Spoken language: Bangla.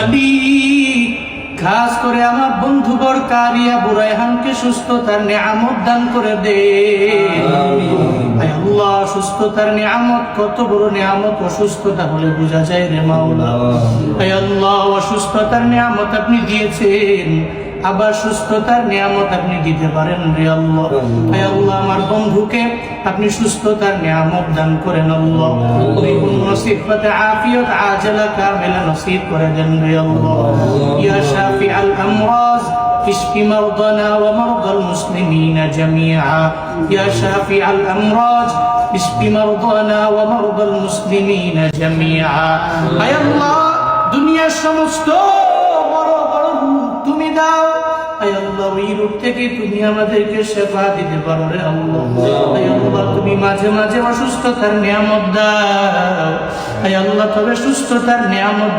মালিক খাস করে আমার বন্ধুবর কারিয়া বুরাইহানকে সুস্থতার নিয়ামত দান করে দে। আয় আল্লাহ, সুস্থতার নিয়ামত কত বড় নিয়ামত, অসুস্থতা হলে বোঝা যায় রে মাওলা। আয় আল্লাহ, অসুস্থতার নিয়ামত আপনি দিয়েছেন, আবার সুস্থতার নিয়ামত আপনি দিতে পারেন রে আল্লাহ। আয় আল্লাহ, আমার বন্ধুকে আপনি সুস্থতার নিয়ামত দান করেন আল্লাহ। পরিপূর্ণ সিফাতে আফিয়ত আজলা কামিলা নসিব করে দেন রে আল্লাহ। ইয়া শাফি আল আমরাজ اشف مرضنا ومرضى المسلمين جميعا يا شافي الامراض اشف مرضنا ومرضى المسلمين جميعا اي الله দুনিয়ার সমস্ত বড় বড় তুমি দাও। আয় আল্লাহ, ওই রূপ থেকে তুমি আমাদেরকে শেফা দিতে পারো রে আল্লাহ। আয় আল্লাহ, তুমি মাঝে মাঝে অসুস্থতার নিয়ামত দাও। আয় আল্লাহ, তবে সুস্থতার নিয়ামত